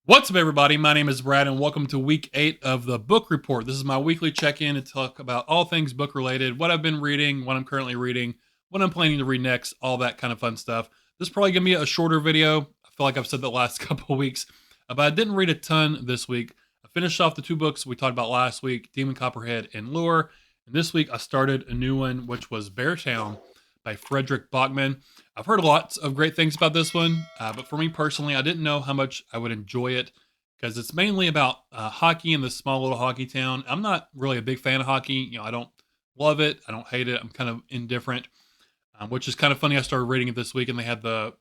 What's up, everybody? My name is Brad, and welcome to week 8 of the book report. This is my weekly check in to talk about all things book related, what I've been reading, what I'm currently reading, what I'm planning to read next, all that kind of fun stuff. This is probably going to be a shorter video. I feel like I've said that last couple of weeks, but I didn't read a ton this week. I finished off the two books we talked about last week, Demon Copperhead and Lure. And this week I started a new one, which was Beartown by Frederick Bachman. I've heard lots of great things about this one, but for me personally, I didn't know how much I would enjoy it because it's mainly about hockey in this small little hockey town. I'm not really a big fan of hockey. I don't love it. I don't hate it. I'm kind of indifferent, which is kind of funny. I started reading it this week, and they had what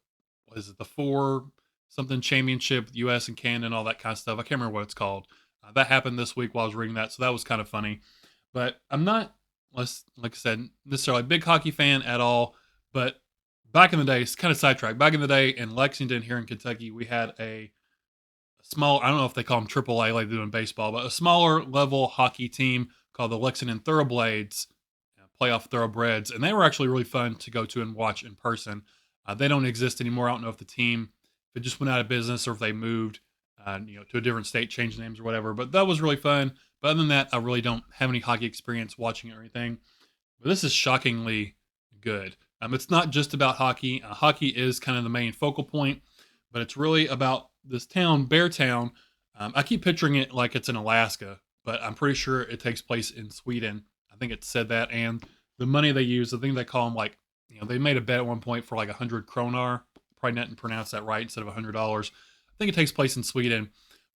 is it, the four something championship, U.S. and Canada, and all that kind of stuff. I can't remember what it's called. That happened this week while I was reading that, so that was kind of funny. But I'm not, like I said, necessarily a big hockey fan at all. But back in the day, it's kind of sidetracked. Back in the day in Lexington here in Kentucky, we had a small, I don't know if they call them AAA like they do in baseball, but a smaller level hockey team called the Lexington Thoroughblades, playoff Thoroughbreds. And they were actually really fun to go to and watch in person. They don't exist anymore. I don't know if the team, if it just went out of business or if they moved, to a different state, changed names or whatever. But that was really fun. But other than that, I really don't have any hockey experience watching it or anything. But this is shockingly good. It's not just about hockey. Hockey is kind of the main focal point, but it's really about this town, Beartown. I keep picturing it like it's in Alaska, but I'm pretty sure it takes place in Sweden. I think it said that, and the money they use, I think they call them like, they made a bet at one point for like 100 kroner. Probably not pronounce that right instead of $100. I think it takes place in Sweden,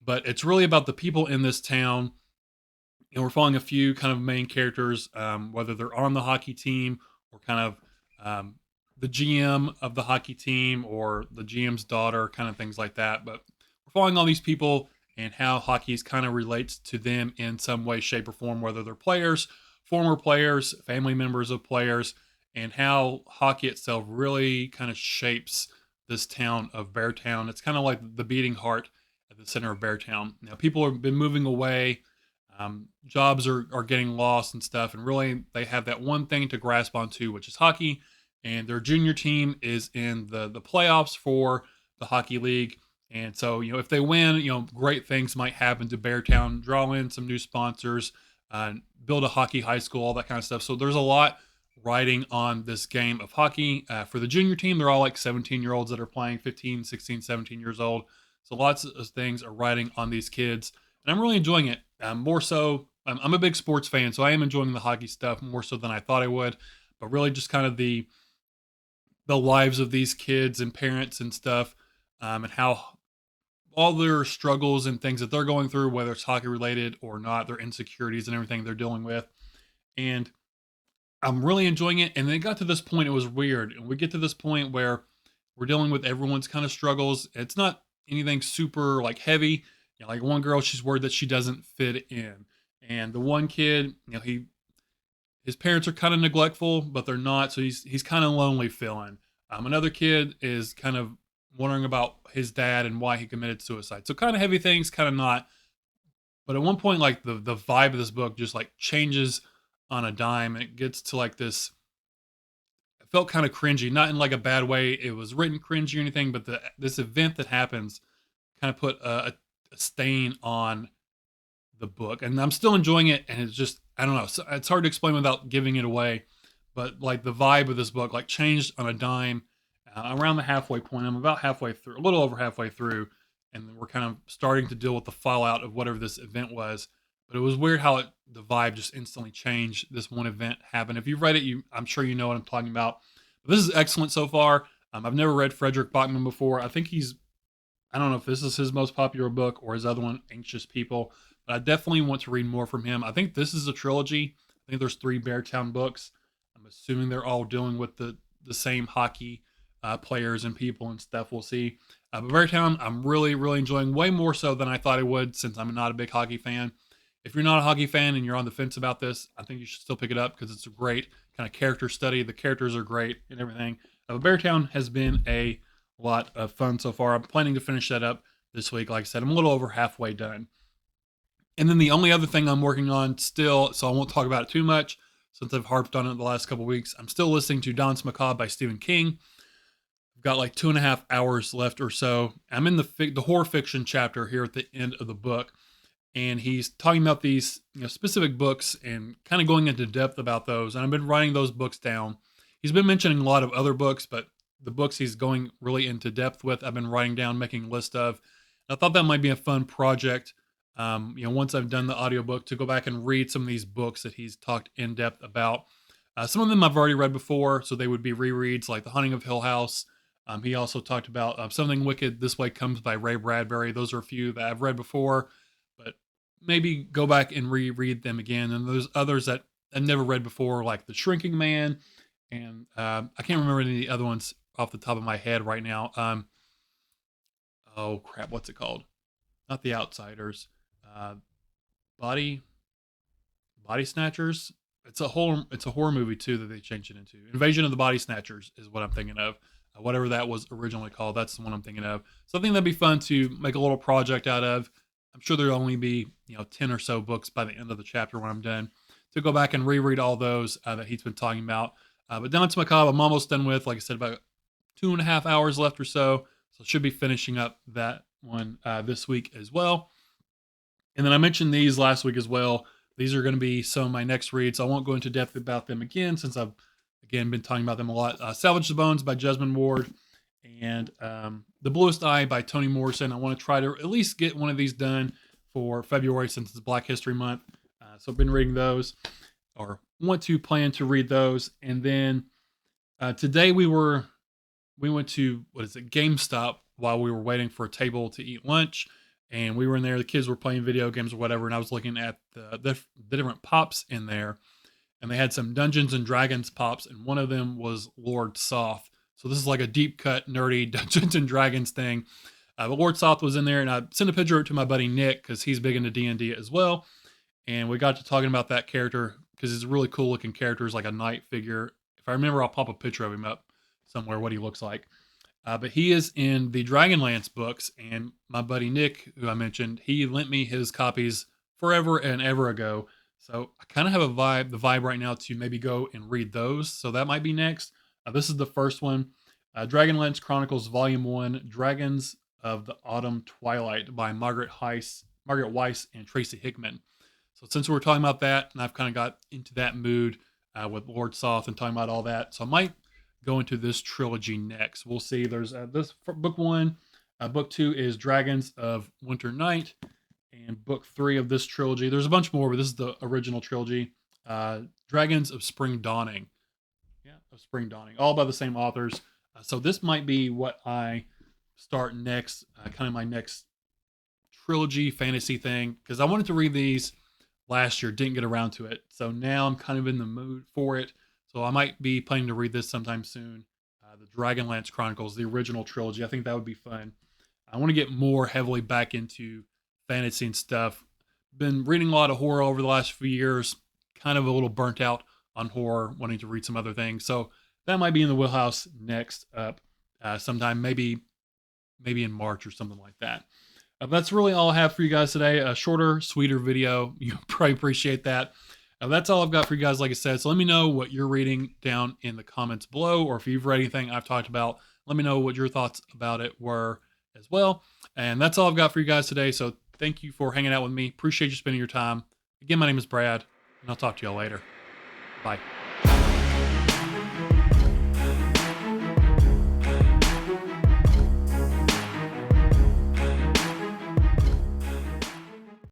but it's really about the people in this town. We're following a few kind of main characters, whether they're on the hockey team or kind of the GM of the hockey team or the GM's daughter, kind of things like that. But we're following all these people and how hockey kind of relates to them in some way, shape, or form, whether they're players, former players, family members of players, and how hockey itself really kind of shapes this town of Beartown. It's kind of like the beating heart at the center of Beartown. Now, people have been moving away. Jobs are getting lost and stuff, and really they have that one thing to grasp onto, which is hockey. And their junior team is in the playoffs for the hockey league. And so, if they win, great things might happen to Beartown, draw in some new sponsors, build a hockey high school, all that kind of stuff. So there's a lot riding on this game of hockey. For the junior team, they're all like 17-year-olds that are playing, 15, 16, 17 years old. So lots of things are riding on these kids. And I'm really enjoying it. More so, I'm a big sports fan, so I am enjoying the hockey stuff more so than I thought I would. But really, just kind of the lives of these kids and parents and stuff, and how all their struggles and things that they're going through, whether it's hockey related or not, their insecurities and everything they're dealing with. And I'm really enjoying it. And then it got to this point, it was weird. And we get to this point where we're dealing with everyone's kind of struggles. It's not anything super like heavy. Like one girl, she's worried that she doesn't fit in. And the one kid, his parents are kind of neglectful, but they're not. So he's kind of lonely feeling. Another kid is kind of wondering about his dad and why he committed suicide. So kind of heavy things, kind of not. But at one point, like the vibe of this book just like changes on a dime. It gets to like this. It felt kind of cringy, not in like a bad way. It was written cringy or anything, but this event that happens kind of put a stain on the book, and I'm still enjoying it. And it's just, I don't know. So it's hard to explain without giving it away, but like the vibe of this book like changed on a dime around the halfway point. I'm about halfway through, a little over halfway through, and we're kind of starting to deal with the fallout of whatever this event was. But it was weird how the vibe just instantly changed. This one event happened. If you've read it, I'm sure you know what I'm talking about. But this is excellent so far. I've never read Frederick Bachman before. I think I don't know if this is his most popular book or his other one, Anxious People, but I definitely want to read more from him. I think this is a trilogy. I think there's 3 Beartown books. I'm assuming they're all dealing with the same hockey players and people and stuff. We'll see. But Beartown, I'm really, really enjoying way more so than I thought I would, since I'm not a big hockey fan. If you're not a hockey fan and you're on the fence about this, I think you should still pick it up because it's a great kind of character study. The characters are great and everything. Beartown has been a lot of fun so far. I'm planning to finish that up this week. Like I said, I'm a little over halfway done. And then the only other thing I'm working on still, so I won't talk about it too much since I've harped on it the last couple of weeks, I'm still listening to Danse Macabre by Stephen King. I've got like 2.5 hours left or so. I'm in the horror fiction chapter here at the end of the book, and he's talking about these specific books and kind of going into depth about those. And I've been writing those books down. He's been mentioning a lot of other books, but the books he's going really into depth with, I've been writing down, making a list of. And I thought that might be a fun project. Once I've done the audiobook, to go back and read some of these books that he's talked in depth about. Some of them I've already read before, so they would be rereads, like The Haunting of Hill House. He also talked about Something Wicked This Way Comes by Ray Bradbury. Those are a few that I've read before, but maybe go back and reread them again. And there's others that I've never read before, like The Shrinking Man, and I can't remember any of the other ones off the top of my head right now. Oh crap, what's it called? Not The Outsiders. Uh, Body Body Snatchers. It's a horror movie too that they changed it into. Invasion of the Body Snatchers is what I'm thinking of. Whatever that was originally called, that's the one I'm thinking of. So I think that'd be fun to make a little project out of. I'm sure there'll only be 10 or so books by the end of the chapter when I'm done, to go back and reread all those that he's been talking about. But Danse Macabre, I'm almost done with. Like I said, about 2.5 hours left or so. So should be finishing up that one this week as well. And then I mentioned these last week as well. These are going to be some of my next reads. I won't go into depth about them again, since I've, again, been talking about them a lot. Salvage the Bones by Jesmond Ward, and The Bluest Eye by Toni Morrison. I want to try to at least get one of these done for February, since it's Black History Month. So I've been reading those, or want to plan to read those. And then today we went to, GameStop, while we were waiting for a table to eat lunch. And we were in there, the kids were playing video games or whatever, and I was looking at the different pops in there, and they had some Dungeons and Dragons pops, and one of them was Lord Soth. So this is like a deep cut, nerdy Dungeons and Dragons thing. But Lord Soth was in there, and I sent a picture to my buddy Nick, because he's big into D&D as well. And we got to talking about that character, because he's a really cool looking character. He's like a knight figure. If I remember, I'll pop a picture of him up somewhere, what he looks like. But he is in the Dragonlance books, and my buddy Nick, who I mentioned, he lent me his copies forever and ever ago. So I kind of have the vibe right now to maybe go and read those. So that might be next. This is the first one, Dragonlance Chronicles Volume 1, Dragons of the Autumn Twilight by Margaret Weiss, and Tracy Hickman. So since we're talking about that, and I've kind of got into that mood with Lord Soth and talking about all that, so I might go into this trilogy next. We'll see. There's this book 1. Book 2 is Dragons of Winter Night. And book 3 of this trilogy, there's a bunch more, but this is the original trilogy. Dragons of Spring Dawning. Yeah, of Spring Dawning. All by the same authors. So this might be what I start next, kind of my next trilogy fantasy thing. Because I wanted to read these last year, didn't get around to it. So now I'm kind of in the mood for it. So I might be planning to read this sometime soon. The Dragonlance Chronicles, the original trilogy. I think that would be fun. I want to get more heavily back into fantasy and stuff. Been reading a lot of horror over the last few years. Kind of a little burnt out on horror, wanting to read some other things. So that might be in the wheelhouse next up, sometime maybe in March or something like that. That's really all I have for you guys today. A shorter, sweeter video. You probably appreciate that. That's all I've got for you guys, like I said. So let me know what you're reading down in the comments below, or if you've read anything I've talked about, let me know what your thoughts about it were as well. And that's all I've got for you guys today. So thank you for hanging out with me. Appreciate you spending your time. Again, my name is Brad, and I'll talk to y'all later. Bye.